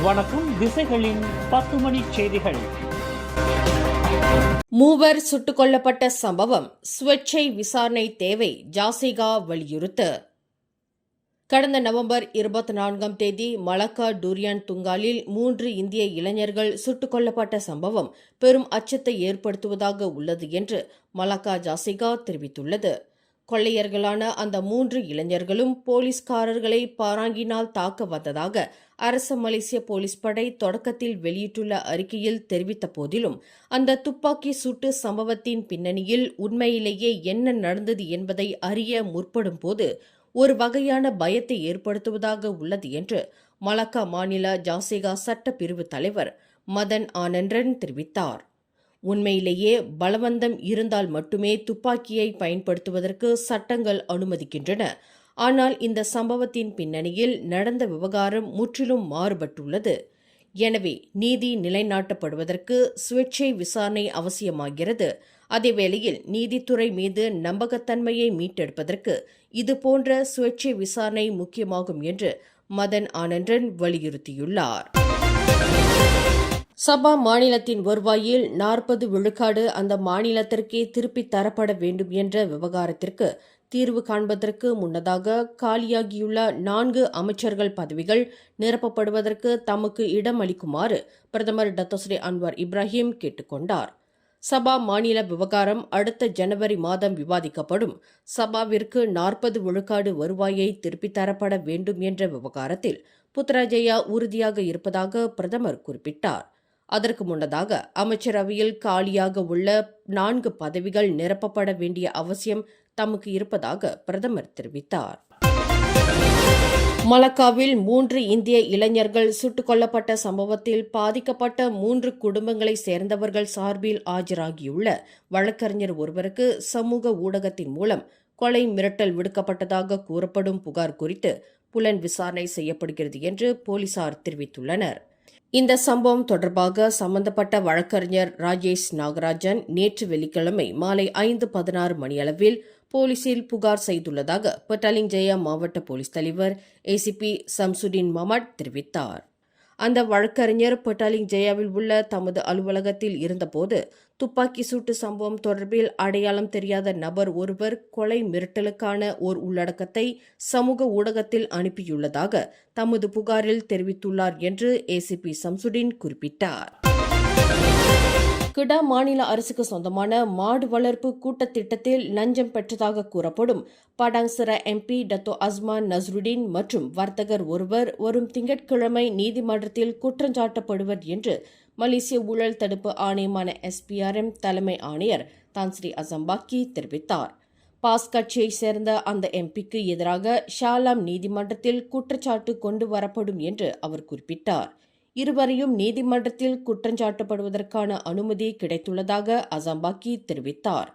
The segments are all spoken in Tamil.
வணக்கம். திசைகளின் 10 மணி செய்திகள். மூவர் சுட்டுக் கொல்லப்பட்ட சம்பவம் சுயேட்சை விசாரணை தேவை, ஜாசிகா வலியுறுத்து. கடந்த நவம்பர் 24ஆம் தேதி மலக்கா டூரியான் துங்காலில் 3 இந்திய இளைஞர்கள் சுட்டுக் கொல்லப்பட்ட சம்பவம் பெரும் அச்சத்தை ஏற்படுத்துவதாக உள்ளது என்று மலக்கா ஜாசிகா தெரிவித்துள்ளது. கொள்ளையர்களான அந்த 3 இளைஞர்களும் போலீஸ்காரர்களை பாராங்கினால் தாக்க வந்ததாக அரசு மலேசிய போலீஸ் படை தொடக்கத்தில் வெளியிட்டுள்ள அறிக்கையில் தெரிவித்த போதிலும், அந்த துப்பாக்கி சூட்டு சம்பவத்தின் பின்னணியில் உண்மையிலேயே என்ன நடந்தது என்பதை அறிய முற்படும் போது ஒரு வகையான பயத்தை ஏற்படுத்துவதாக உள்ளது என்று மலாக்கா மாநில ஜாசிகா சட்டப்பிரிவு தலைவர் மதன் ஆனந்தன் தெரிவித்தார். உண்மையிலேயே பலவந்தம் இருந்தால் மட்டுமே துப்பாக்கியை பயன்படுத்துவதற்கு சட்டங்கள் அனுமதிக்கின்றன. ஆனால் இந்த சம்பவத்தின் பின்னணியில் நடந்த விவகாரம் முற்றிலும் மாறுபட்டுள்ளது. எனவே நீதி நிலைநாட்டப்படுவதற்கு சுயேட்சை விசாரணை அவசியமாகிறது. அதேவேளையில் நீதித்துறை மீது நம்பகத்தன்மையை மீட்டெடுப்பதற்கு இதுபோன்ற சுயேட்சை விசாரணை முக்கியமாகும் என்று மதன் ஆனந்தன் வலியுறுத்தியுள்ளார். சபா மாநிலத்தின் வருவாயில் 40 விழுக்காடு அந்த மாநிலத்திற்கே திருப்பித் தரப்பட வேண்டும் என்ற விவகாரத்திற்கு தீர்வு காண்பதற்கு முன்னதாக காலியாகியுள்ள 4 அமைச்சர்கள் பதவிகள் நிரப்பப்படுவதற்கு தமக்கு இடம் அளிக்குமாறு பிரதமர் டத்தோஸ்ரீ அன்வார் இப்ராஹிம் கேட்டுக் கொண்டார். சபா மாநில விவகாரம் அடுத்த ஜனவரி மாதம் விவாதிக்கப்படும். சபாவிற்கு 40 விழுக்காடு வருவாயை திருப்பித் தரப்பட வேண்டும் என்ற விவகாரத்தில் புத்ராஜயா உறுதியாக இருப்பதாக பிரதமர் குறிப்பிட்டார். அதற்கு முன்னதாக அமைச்சரவையில் காலியாக உள்ள 4 பதவிகள் நிரப்பப்பட வேண்டிய அவசியம் தமக்கு இருப்பதாக பிரதமர் தெரிவித்தார். மலக்காவில் 3 இந்திய இளைஞர்கள் சுட்டுக் கொல்லப்பட்ட சம்பவத்தில் பாதிக்கப்பட்ட 3 குடும்பங்களைச் சேர்ந்தவர்கள் சார்பில் ஆஜராகியுள்ள வழக்கறிஞர் ஒருவருக்கு சமூக ஊடகத்தின் மூலம் கொலை மிரட்டல் விடுக்கப்பட்டதாக கூறப்படும் புகார் குறித்து புலன் விசாரணை செய்யப்படுகிறது என்று போலீசார் தெரிவித்துள்ளனர். இந்த சம்பவம் தொடர்பாக சம்பந்தப்பட்ட வழக்கறிஞர் ராஜேஷ் நாகராஜன் நேற்று வெள்ளிக்கிழமை மாலை 5:16 மணியளவில் போலீசில் புகார் செய்துள்ளதாக பட்டாலிங் ஜெயா மாவட்ட போலீஸ் தலைவர் ஏசிபி சம்சுடின் மமட் தெரிவித்தார். அந்த வழக்கறிஞர் பட்டாலிங் ஜெயாவில் உள்ள தமது அலுவலகத்தில் இருந்தபோது துப்பாக்கி சூட்டு சம்பவம் தொடர்பில் அடையாளம் தெரியாத நபர் ஒருவர் கொலை மிரட்டலுக்கான ஓர் உள்ளடக்கத்தை சமூக ஊடகத்தில் அனுப்பியுள்ளதாக தமது புகாரில் தெரிவித்துள்ளார் என்று ஏசிபி சம்சுடின் குறிப்பிட்டார். கிடா மாநில அரசுக்கு சொந்தமான மாடு வளர்ப்பு கூட்டத்திட்டத்தில் லஞ்சம் பெற்றதாக கூறப்படும் படாங்சரா எம்பி டத்தோ அஸ்மான் நஸ்ருடின் மற்றும் வர்த்தகர் ஒருவர் வரும் திங்கட்கிழமை நீதிமன்றத்தில் குற்றஞ்சாட்டப்படுவர் என்று மலேசிய ஊழல் தடுப்பு ஆணையமான SPRM தலைமை ஆணையர் தான்ஸ்ரீ அசம்பாக்கி தெரிவித்தார். பாஸ் கட்சியைச் சேர்ந்த அந்த எம்பிக்கு எதிராக ஷாலாம் நீதிமன்றத்தில் குற்றச்சாட்டு கொண்டு வரப்படும் என்று அவர் குறிப்பிட்டார். இருவரையும் நீதிமன்றத்தில் குற்றஞ்சாட்டப்படுவதற்கான அனுமதி கிடைத்துள்ளதாக அசம்பாக்கி தெரிவித்தார்.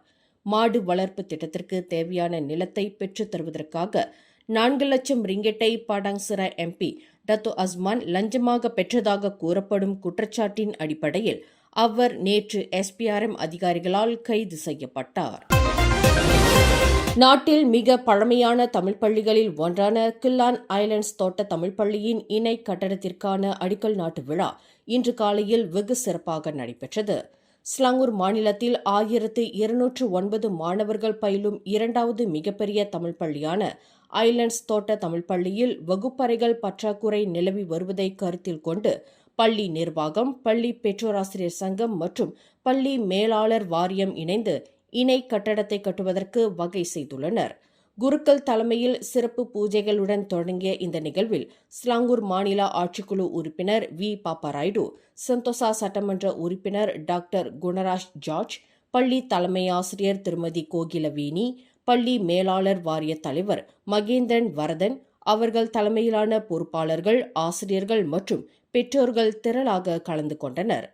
மாடு வளர்ப்பு திட்டத்திற்கு தேவையான நிலத்தை பெற்றுத் தருவதற்காக 4 லட்சம் ரிங்கெட்டை படாங்சரா எம்பி டத்தோ அஸ்மான் லஞ்சமாக பெற்றதாக கூறப்படும் குற்றச்சாட்டின் அடிப்படையில் அவர் நேற்று SPRM அதிகாரிகளால் கைது செய்யப்பட்டார். நாட்டில் மிக பழமையான தமிழ் பள்ளிகளில் ஒன்றான கில்லான் ஐலண்ட்ஸ் தோட்ட தமிழ் பள்ளியின் இணை கட்டடத்திற்கான அடிக்கல் நாட்டு விழா இன்று காலையில் வெகு சிறப்பாக நடைபெற்றது. ஸ்லாங்கூர் மாநிலத்தில் 1209 மாணவர்கள் பயிலும் 2வது மிகப்பெரிய தமிழ் பள்ளியான ஐலண்ட்ஸ் தோட்ட தமிழ் பள்ளியில் வகுப்பறைகள் பற்றாக்குறை நிலவி வருவதை கருத்தில் கொண்டு பள்ளி நிர்வாகம், பள்ளி பெற்றோராசிரியர் சங்கம் மற்றும் பள்ளி மேலாளர் வாரியம் இணைந்து இணை கட்டடத்தை கட்டுவதற்கு வகை செய்துள்ளனர். குருக்கள் தலைமையில் சிறப்பு பூஜைகளுடன் தொடங்கிய இந்த நிகழ்வில் ஸ்லாங்கூர் மாநில ஆட்சிக்குழு உறுப்பினர் வி பாப்பாராய்டு, சந்தோசா சட்டமன்ற உறுப்பினர் டாக்டர் குணராஜ் ஜார்ஜ், பள்ளி தலைமை ஆசிரியர் திருமதி கோகிலவேணி, பள்ளி மேலாளர் வாரிய தலைவர் மகேந்திரன் வரதன், அவர்கள் தலைமையிலான பொறுப்பாளர்கள், ஆசிரியர்கள் மற்றும் பெற்றோர்கள் திரளாக கலந்து கொண்டனர்.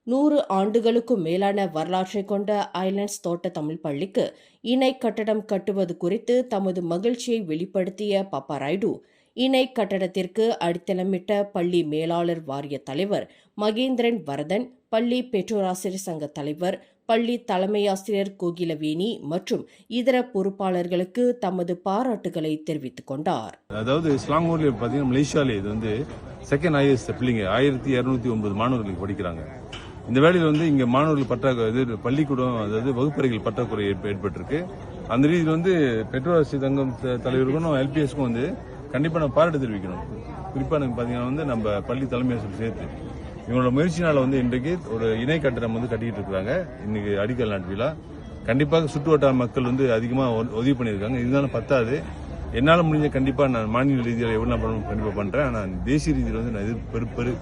100 ஆண்டுகளுக்கும் மேலான வரலாற்றை கொண்ட ஐலண்ட்ஸ் தோட்ட தமிழ் பள்ளிக்கு இணை கட்டடம் கட்டுவது குறித்து தமது மகிழ்ச்சியை வெளிப்படுத்திய பாப்பாராய்டு, இணை கட்டடத்திற்கு அடித்தளமிட்ட பள்ளி மேலாளர் வாரிய தலைவர் மகேந்திரன் வரதன், பள்ளி பெற்றோராசிரியர் சங்க தலைவர் பள்ளி தலைமையாசிரியர் கோகிலவேணி மற்றும் இதர பொறுப்பாளர்களுக்கு தமது பாராட்டுகளை தெரிவித்துக் கொண்டார். அதாவது ஸ்லாங்கூர்ல பார்த்தீங்கன்னா மலேசியாவில் இது வந்து செகண்ட் ஹையஸ்ட் பிள்ளைங்க 1209 மாணவர்களுக்கு படிக்கிறாங்க. இந்த வேளையில் இங்கே மாணவர்கள் பற்றாக்குறை, பள்ளிக்கூடம் அதாவது வகுப்பறைகள் பற்றாக்குறை ஏற்பட்டிருக்கு. அந்த ரீதியில் பெற்றோர் சங்கம் தலைவருக்கும் எல்பிஎஸ்க்கும் கண்டிப்பாக நம்ம பாராட்டு தெரிவிக்கணும். குறிப்பாக பார்த்தீங்கன்னா நம்ம பள்ளி தலைமை ஆசிரியர் சேர்த்து இவங்களோட முயற்சினால இன்றைக்கு ஒரு இணை கட்டடம் கட்டிக்கிட்டு இருக்கிறாங்க. இன்னைக்கு அடிக்கல் நாட்டு விழா கண்டிப்பாக சுற்றுவட்டார மக்கள் அதிகமாக உதவி பண்ணியிருக்காங்க. இருந்தாலும் பத்தாது, என்னால் முடிஞ்ச கண்டிப்பாக நான் மாநில ரீதியில் எவ்வளோ நான் கண்டிப்பாக பண்ணுறேன். ஆனால் தேசிய ரீதியில் நான்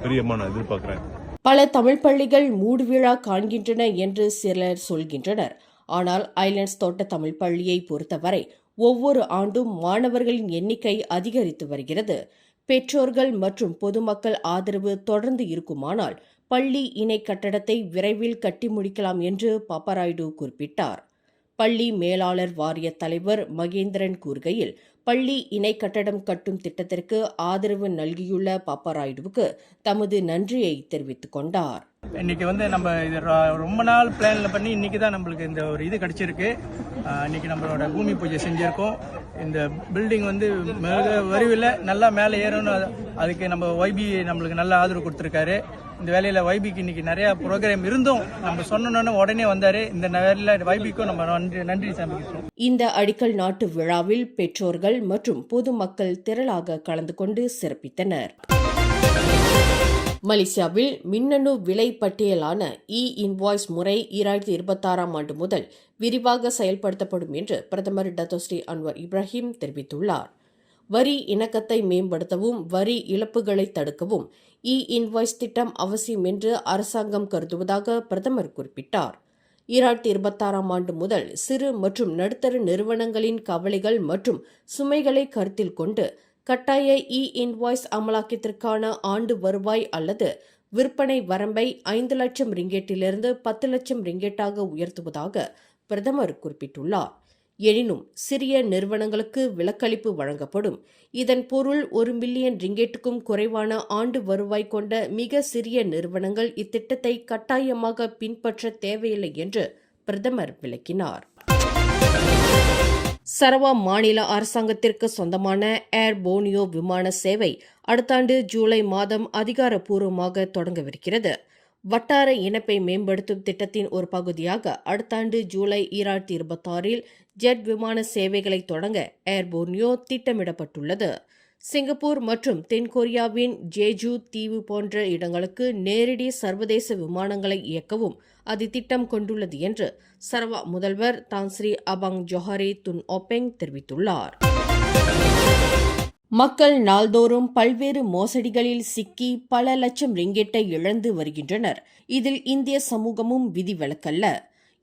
பெரியமாக நான் எதிர்பார்க்குறேன். பல தமிழ் பள்ளிகள் மூடு விழா காண்கின்றன என்று சிலர் சொல்கின்றனர். ஆனால் ஐலண்ட்ஸ் தோட்ட தமிழ் பள்ளியை பொறுத்தவரை ஒவ்வொரு ஆண்டும் மாணவர்களின் எண்ணிக்கை அதிகரித்து வருகிறது. பெற்றோர்கள் மற்றும் பொதுமக்கள் ஆதரவு தொடர்ந்து இருக்குமானால் பள்ளி இணை கட்டடத்தை விரைவில் கட்டி முடிக்கலாம் என்று பாப்பராயுடு குறிப்பிட்டார். பள்ளி மேலாளர் வாரிய தலைவர் மகேந்திரன் கூறுகையில், பள்ளி இணை கட்டடம் கட்டும் திட்டத்திற்கு ஆதரவு நல்கியுள்ள பாப்பராயுடுவுக்கு தமது நன்றியை தெரிவித்துக் கொண்டார். இன்னைக்கு நம்ம இது ரொம்ப நாள் பிளான்ல பண்ணி இன்னைக்கு தான் நம்மளுக்கு இந்த ஒரு இது கிடைச்சிருக்கு. இன்னைக்கு நம்மளோட பூமி பூஜை செஞ்சிருக்கோம். இந்த பில்டிங் மிக விரைவில் நல்லா மேலே ஏறணும். அதுக்கு நம்ம YB நம்மளுக்கு நல்ல ஆதரவு கொடுத்துருக்காரு. இந்த வேலையில YBக்கு இன்னைக்கு நிறைய ப்ரோக்ராம் இருந்தும் நம்ம சொன்னோன்னு உடனே வந்தாரு. இந்த வேலையில YBக்கும் நம்ம நன்றி சமர்ப்பிக்கிறோம். இந்த அடிக்கல் நாட்டு விழாவில் பெற்றோர்கள் மற்றும் பொதுமக்கள் திரளாக கலந்து கொண்டு சிறப்பித்தனர். மலேசியாவில் மின்னணு விலை பட்டியலான இன்வாய்ஸ் முறை 2026 ஆண்டு முதல் விரிவாக செயல்படுத்தப்படும் என்று பிரதமர் டத்தோஸ்ரீ அன்வர் இப்ராஹிம் தெரிவித்துள்ளார். வரி இணக்கத்தை மேம்படுத்தவும் வரி இழப்புகளை தடுக்கவும் இன்வாய்ஸ் திட்டம் அவசியம் என்று அரசாங்கம் கருதுவதாக பிரதமர் குறிப்பிட்டார். 2026 ஆண்டு முதல் சிறு மற்றும் நடுத்தர நிறுவனங்களின் கவலைகள் மற்றும் சுமைகளை கருத்தில் கொண்டு கட்டாய இன்வாய்ஸ் அமலாக்கத்திற்கான ஆண்டு வருவாய் அல்லது விற்பனை வரம்பை 5 லட்சம் ரிங்கெட்டிலிருந்து 10 லட்சம் ரிங்கெட்டாக உயர்த்துவதாக பிரதமர் குறிப்பிட்டுள்ளார். எனினும் சிறிய நிறுவனங்களுக்கு விலக்களிப்பு வழங்கப்படும். இதன் பொருள் 1 மில்லியன் ரிங்கெட்டுக்கும் குறைவான ஆண்டு வருவாய் கொண்ட மிக சிறிய நிறுவனங்கள் இத்திட்டத்தை கட்டாயமாக பின்பற்ற தேவையில்லை என்று பிரதமர் விளக்கினார். சரவா மாநில அரசாங்கத்திற்கு சொந்தமான ஏர் போனியோ விமான சேவை அடுத்த ஆண்டு ஜூலை மாதம் அதிகாரப்பூர்வமாக தொடங்கவிருக்கிறது. வட்டார இணைப்பை மேம்படுத்தும் திட்டத்தின் ஒரு பகுதியாக அடுத்த ஆண்டு ஜூலை 2026 ஜெட் விமான சேவைகளை தொடங்க ஏர் போனியோ திட்டமிடப்பட்டுள்ளது. சிங்கப்பூர் மற்றும் தென்கொரியாவின் ஜேஜூ தீவு போன்ற இடங்களுக்கு நேரடி சர்வதேச விமானங்களை இயக்கவும் அது திட்டம் கொண்டுள்ளது என்று சரவா முதல்வர் தான்ஸ்ரீ அபாங் ஜொஹாரி துன் ஓபெங் தெரிவித்துள்ளார். மக்கள் நாள்தோறும் பல்வேறு மோசடிகளில் சிக்கி பல லட்சம் ரிங்கெட்டை இழந்து வருகின்றனர். இதில் இந்திய சமூகமும் விதிவிலக்கல்ல.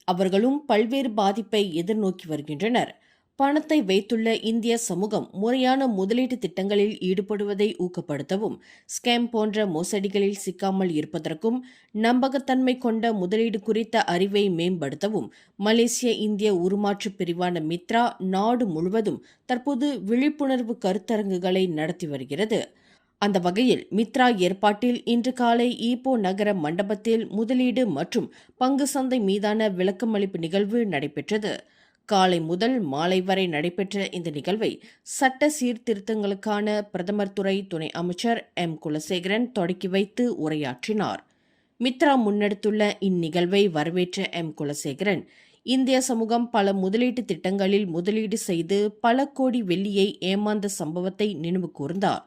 அவர்களும் பல்வேறு பாதிப்பை எதிர்நோக்கி வருகின்றனர். பணத்தை வைத்துள்ள இந்திய சமூகம் முறையான முதலீட்டு திட்டங்களில் ஈடுபடுவதை ஊக்கப்படுத்தவும், ஸ்கேம் போன்ற மோசடிகளில் சிக்காமல் இருப்பதற்கும், நம்பகத்தன்மை கொண்ட முதலீடு குறித்த அறிவை மேம்படுத்தவும் மலேசிய இந்திய உருமாற்று பிரிவான மித்ரா நாடு முழுவதும் தற்போது விழிப்புணர்வு கருத்தரங்குகளை நடத்தி வருகிறது. அந்த வகையில் மித்ரா ஏற்பாட்டில் இன்று காலை ஈப்போ நகர மண்டபத்தில் முதலீடு மற்றும் பங்கு சந்தை மீதான விளக்கமளிப்பு நிகழ்வு நடைபெற்றது. காலை முதல் மாலை வரை நடைபெற்ற இந்த நிகழ்வை சட்ட சீர்திருத்தங்களுக்கான பிரதமர் துறை துணை அமைச்சர் M. குலசேகரன் தொடக்கி வைத்து உரையாற்றினார். மித்ரா முன்னெடுத்துள்ள இந்நிகழ்வை வரவேற்ற M. குலசேகரன், இந்திய சமூகம் பல முதலீட்டு திட்டங்களில் முதலீடு செய்து பல கோடி வெள்ளியை ஏமாந்த சம்பவத்தை நினைவு கூர்ந்தார்.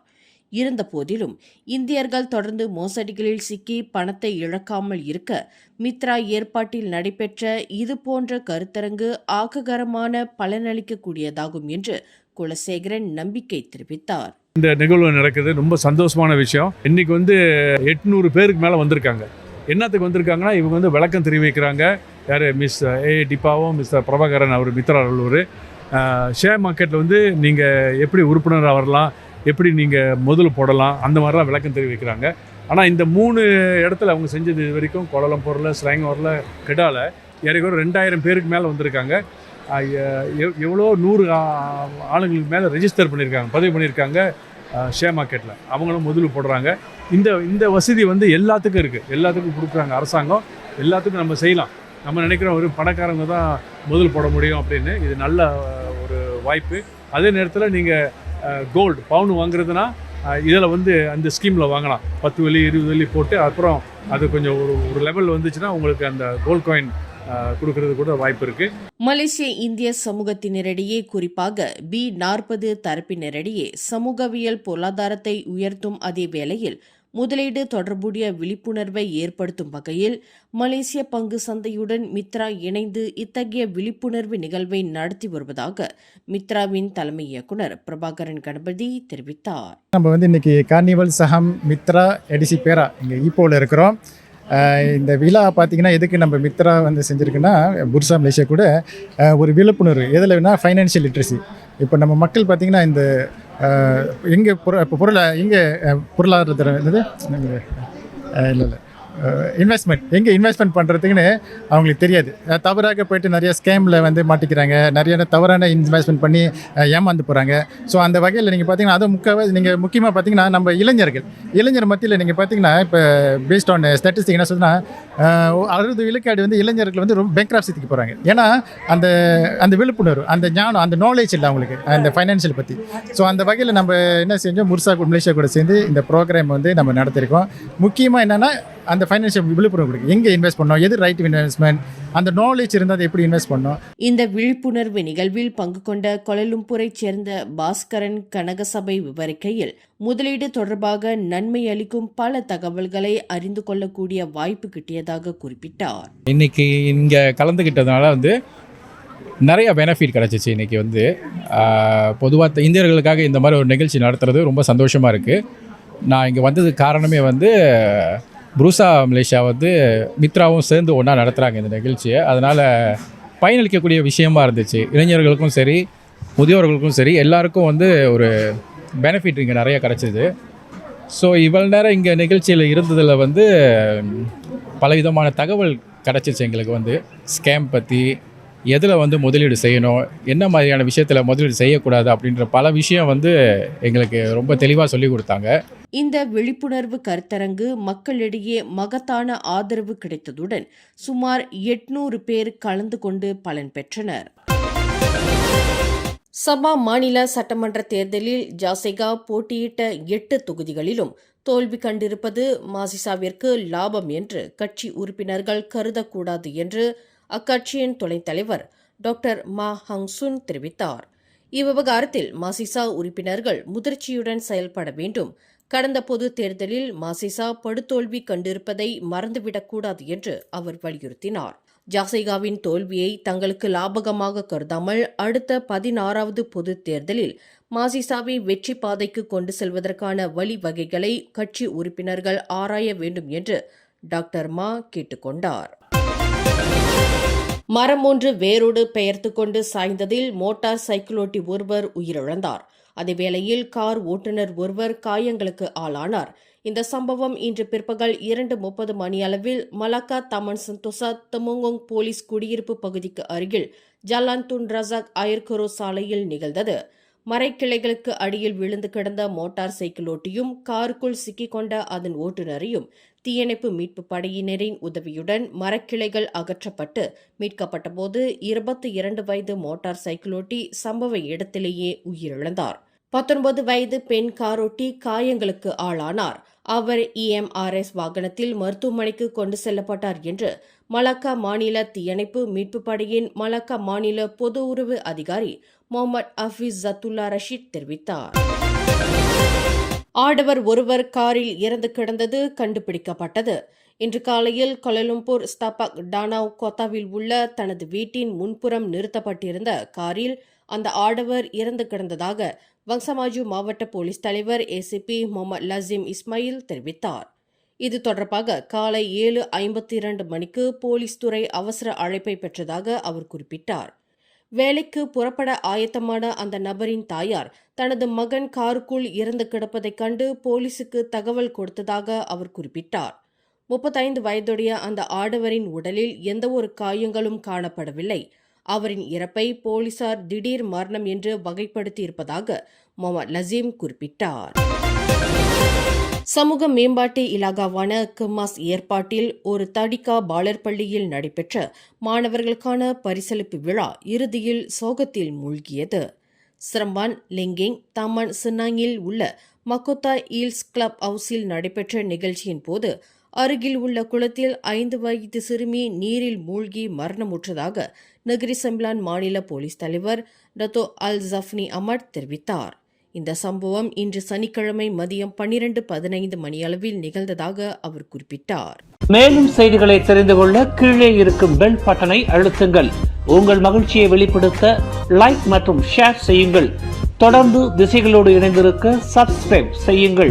இருந்தபோதிலும் இந்தியர்கள் தொடர்ந்து மோசடிகளில் சிக்கி பணத்தை இழக்காமல் இருக்க மித்ரா ஏற்பாட்டில் நடைபெற்ற இதுபோன்ற கருத்தரங்கு ஆக்ககரமான பலனளிக்கக்கூடியதாகும் என்று குலசேகரன் நம்பிக்கை தெரிவித்தார். இந்த நிகழ்வு நடக்குது, ரொம்ப சந்தோஷமான விஷயம். இன்னைக்கு 800 பேருக்கு மேலே வந்திருக்காங்க. என்னத்துக்கு வந்திருக்காங்கன்னா, இவங்க விளக்கம் தெரிவிக்கிறாங்க. யார் மிஸ் டிப்பாவும் மிஸ்டர் பிரபாகரன் அவர் மித்ரா நல்லூர் ஷேர் மார்க்கெட்டில் நீங்கள் எப்படி உறுப்பினராக வரலாம், எப்படி நீங்கள் முதல் போடலாம், அந்த மாதிரிலாம் விளக்கம் தெரிவிக்கிறாங்க. ஆனால் இந்த 3 இடத்துல அவங்க செஞ்சது இது வரைக்கும் கோலாலம்பூரில், ஸ்லாங்கூரில், கெடாவில் ஏறக்குறைய 2000 பேருக்கு மேலே வந்திருக்காங்க. எவ்வளோ 100 ஆளுங்களுக்கு மேலே ரெஜிஸ்டர் பண்ணியிருக்காங்க, பதிவு பண்ணியிருக்காங்க ஷேர் மார்க்கெட்டில். அவங்களும் முதல் போடுறாங்க. இந்த வசதி எல்லாத்துக்கும் இருக்குது, எல்லாத்துக்கும் கொடுக்குறாங்க அரசாங்கம். எல்லாத்துக்கும் நம்ம செய்யலாம். நம்ம நினைக்கிறோம் ஒரு பணக்காரங்க தான் முதல் போட முடியும் அப்படின்னு. இது நல்ல ஒரு வாய்ப்பு. அதே நேரத்தில் நீங்கள் கோல்டு பவுன் வாங்குறதுனா இதில் வந்து அந்த ஸ்கீமில் வாங்கலாம். 10 வெள்ளி 20 வெள்ளி போட்டு அப்புறம் அது கொஞ்சம் ஒரு லெவல் வந்துச்சுன்னா உங்களுக்கு அந்த கோல்ட் காயின் கொடுக்கறது கூட வாய்ப்பு இருக்குது. மலேசிய இந்திய சமூகத்தினரிடையே குறிப்பாக B40 தரப்பினரிடையே சமூகவியல் பொருளாதாரத்தை உயர்த்தும் அதே வேளையில் முதலீடு தொடர்புடைய விழிப்புணர்வை ஏற்படுத்தும் வகையில் மலேசிய பங்கு சந்தையுடன் மித்ரா இணைந்து இத்தகைய விழிப்புணர்வு நிகழ்வை நடத்தி வருவதாக மித்ராவின் தலைமை இயக்குனர் பிரபாகரன் கணபதி தெரிவித்தார். நம்ம வந்து இன்னைக்கு கார்னிவல் சஹம் மித்ரா எடிசி பேரா இங்கே ஈப்போவில் இருக்கிறோம். இந்த விழா பார்த்திங்கன்னா எதுக்கு நம்ம மித்ரா வந்து செஞ்சுருக்குன்னா, புர்சா மலேசியா கூட ஒரு விழிப்புணர்வு எதில் வேணால் ஃபைனான்ஷியல் லிட்ரஸி. இப்போ நம்ம மக்கள் பார்த்திங்கன்னா இந்த எங்கே பொருளாதாரத்தில் இல்லை இன்வெஸ்ட்மெண்ட் எங்கே இன்வெஸ்ட்மெண்ட் பண்ணுறதுக்குன்னு அவங்களுக்கு தெரியாது. தவறாக போய்ட்டு நிறைய ஸ்கேமில் வந்து மாட்டிக்கிறாங்க, நிறைய தவறான இன்வெஸ்ட்மெண்ட் பண்ணி ஏமாந்து போகிறாங்க. ஸோ அந்த வகையில் நீங்கள் பார்த்தீங்கன்னா அதுவும் நீங்கள் முக்கியமாக பார்த்தீங்கன்னா நம்ம இளைஞர் மத்தியில் நீங்கள் பார்த்தீங்கன்னா இப்போ பேஸ்ட் ஆன் ஸ்டாட்டிஸ்டிக் என்ன சொல்லுன்னா 60 விழுக்காடு வந்து இளைஞர்கள் வந்து ரொம்ப பேங்க்ராப்சிக்கு போகிறாங்க. ஏன்னா அந்த அந்த விழிப்புணர்வு, அந்த ஞானம், அந்த நாலேஜ் இல்லை அவங்களுக்கு அந்த ஃபைனான்ஷியல் பற்றி. ஸோ அந்த வகையில் நம்ம என்ன செஞ்சோம், மலேசியா கூட சேர்ந்து இந்த ப்ரோக்ராம் வந்து நம்ம நடத்திருக்கோம். முக்கியமாக என்னென்னா அந்த ஃபைனான்ஷியல் விழிப்புணர்வு கொடுக்கு, எங்கே இன்வெஸ்ட் பண்ணோம், எது ரைட் இன்வெஸ்ட்மெண்ட், அந்த நாலேஜ் இருந்தால் அதை எப்படி இன்வெஸ்ட் பண்ணோம். இந்த விழிப்புணர்வு நிகழ்வில் பங்கு கொண்ட கோலாலம்பூரைச் சேர்ந்த பாஸ்கரன் கனகசபை விவரிக்கையில் முதலீடு தொடர்பாக நன்மை அளிக்கும் பல தகவல்களை அறிந்து கொள்ளக்கூடிய வாய்ப்பு கிட்டியதாக குறிப்பிட்டார். இன்னைக்கு இங்கே கலந்துக்கிட்டதுனால வந்து நிறைய பெனிஃபிட் கிடச்சிச்சு. இன்றைக்கி வந்து பொதுவாக இந்தியர்களுக்காக இந்த மாதிரி ஒரு நிகழ்ச்சி நடத்துறது ரொம்ப சந்தோஷமாக இருக்குது. நான் இங்கே வந்ததுக்கு காரணமே வந்து புர்சா மலேசியா வந்து மித்ராவும் சேர்ந்து ஒன்றா நடத்துகிறாங்க இந்த நிகழ்ச்சியை. அதனால் பயனளிக்கக்கூடிய விஷயமா இருந்துச்சு. இளைஞர்களுக்கும் சரி, முதியோர்களுக்கும் சரி, எல்லாருக்கும் வந்து ஒரு பெனிஃபிட் இங்கே நிறைய கிடச்சிது. ஸோ இவ்வளோ நேரம் இங்கே நிகழ்ச்சியில் இருந்ததில் வந்து பலவிதமான தகவல் கிடச்சிச்சு எங்களுக்கு. வந்து ஸ்கேம் பற்றி, எதில் வந்து முதலீடு செய்யணும், என்ன மாதிரியான விஷயத்தில் முதலீடு செய்யக்கூடாது அப்படின்ற பல விஷயம் வந்து எங்களுக்கு ரொம்ப தெளிவாக சொல்லி கொடுத்தாங்க. இந்த விழிப்புணர்வு கருத்தரங்கு மக்களிடையே மகத்தான ஆதரவு கிடைத்ததுடன் சுமார் 800 பேர் கலந்து கொண்டு பலன் பெற்றனர். சபா மாநில சட்டமன்ற தேர்தலில் ஜாசைகா போட்டியிட்ட 8 தொகுதிகளிலும் தோல்வி கண்டிருப்பது மாசிசாவிற்கு லாபம் என்று கட்சி உறுப்பினர்கள் கருதக்கூடாது என்று அக்கட்சியின் துணைத் தலைவர் டாக்டர் மா ஹங்சுன் தெரிவித்தார். இவ்விவகாரத்தில் மாசிசா உறுப்பினர்கள் முதிர்ச்சியுடன் செயல்பட வேண்டும். கடந்த பொது தேர்தலில் மாசிசா படுதோல்வி கண்டிருப்பதை மறந்துவிடக்கூடாது என்று அவர் வலியுறுத்தினார். ஜாசைகாவின் தோல்வியை தங்களுக்கு லாபகமாக கருதாமல் அடுத்த 16வது பொது தேர்தலில் மாசிசாவை வெற்றி பாதைக்கு கொண்டு செல்வதற்கான வழிவகைகளை கட்சி உறுப்பினர்கள் ஆராய வேண்டும் என்று டாக்டர் மா கேட்டுக்கொண்டார். மரம் ஒன்று வேரோடு பெயர்த்து கொண்டு சாய்ந்ததில் மோட்டார் சைக்கிளோட்டி ஒருவர் உயிரிழந்தார். அதேவேளையில் கார் ஓட்டுநர் ஒருவர் காயங்களுக்கு ஆளானார். இந்த சம்பவம் இன்று பிற்பகல் 2:30 மணியளவில் மலாக்கா தமன் சந்தோசா தமுங்கோங் போலீஸ் குடியிருப்பு பகுதிக்கு அருகில் ஜலான் துன் ரசாக் அயர்கரோ சாலையில் நிகழ்ந்தது. மரைக்கிளைகளுக்கு அடியில் விழுந்து கிடந்த மோட்டார் சைக்கிளோட்டியும் காருக்குள் சிக்கிக்கொண்ட அதன் ஓட்டுநரையும் தீயணைப்பு மீட்பு படையினரின் உதவியுடன் மரக்கிளைகள் அகற்றப்பட்டு மீட்கப்பட்டபோது 22 வயது மோட்டார் சைக்கிளோட்டி சம்பவ இடத்திலேயே உயிரிழந்தார். 19 வயது பெண் காரோட்டி காயங்களுக்கு ஆளானார். அவர் EMRS வாகனத்தில் மருத்துவமனைக்கு கொண்டு செல்லப்பட்டார் என்று மலாக்கா மாநில தீயணைப்பு மீட்பு படையின் மலாக்கா மாநில பொது உறவு அதிகாரி முகமது ஹஃபீஸ் ஜத்துல்லா ரஷீத் தெரிவித்தார். ஆடவர் ஒருவர் காரில் இறந்து கிடந்தது கண்டுபிடிக்கப்பட்டது. இன்று காலையில் கோலாலம்பூர் ஸ்தாபக் டானாவ் கோத்தாவில் உள்ள தனது வீட்டின் முன்புறம் நிறுத்தப்பட்டிருந்த காரில் அந்த ஆடவர் இறந்து கிடந்ததாக வங்சமாஜு மாவட்ட போலீஸ் தலைவர் ACP முகமது லசீம் இஸ்மாயில் தெரிவித்தார். இது தொடர்பாக காலை 7:52 மணிக்கு போலீஸ் துறை அவசர அழைப்பை பெற்றதாக அவர் குறிப்பிட்டார். வேலைக்கு புறப்பட ஆயத்தமான அந்த நபரின் தாயார் தனது மகன் காருக்குள் இறந்து கிடப்பதைக் கண்டு போலீசுக்கு தகவல் கொடுத்ததாக அவர் குறிப்பிட்டார். 35 வயதுடைய அந்த ஆடவரின் உடலில் எந்தவொரு காயங்களும் காணப்படவில்லை. அவரின் இறப்பை போலீசார் திடீர் மரணம் என்று வகைப்படுத்தியிருப்பதாக முகமது லசீம் குறிப்பிட்டார். சமூக மேம்பாட்டு இலாகாவான கிம்மாஸ் ஏற்பாட்டில் ஒரு தடிகா பாலர் பள்ளியில் நடைபெற்ற மாணவர்களுக்கான பரிசளிப்பு விழா இறுதியில் சோகத்தில் மூழ்கியது. சிரம்பான் லெங்கிங் தமன் சின்னாங்கில் உள்ள மக்கோத்தா ஈல்ஸ் கிளப் ஹவுஸில் நடைபெற்ற நிகழ்ச்சியின் போது அருகில் உள்ள குளத்தில் 5 வயது சிறுமி நீரில் மூழ்கி மரணமுற்றதாக நெகிரி செம்பிலான் மாநில போலீஸ் தலைவர் டத்தோ அல் ஜஃப்னி அமட் தெரிவித்தார். இந்த சம்பவம் இன்று சனிக்கிழமை மதியம் 12:15 மணியளவில் நிகழ்ந்ததாக அவர் குறிப்பிட்டார். மேலும் செய்திகளை தெரிந்து கொள்ள கீழே இருக்கும் பெல் பட்டனை அழுத்துங்கள். உங்கள் மகிழ்ச்சியை வெளிப்படுத்த லைக் மற்றும் ஷேர் செய்யுங்கள். தொடர்ந்து திசைகளோடு இணைந்திருக்க சப்ஸ்கிரைப் செய்யுங்கள்.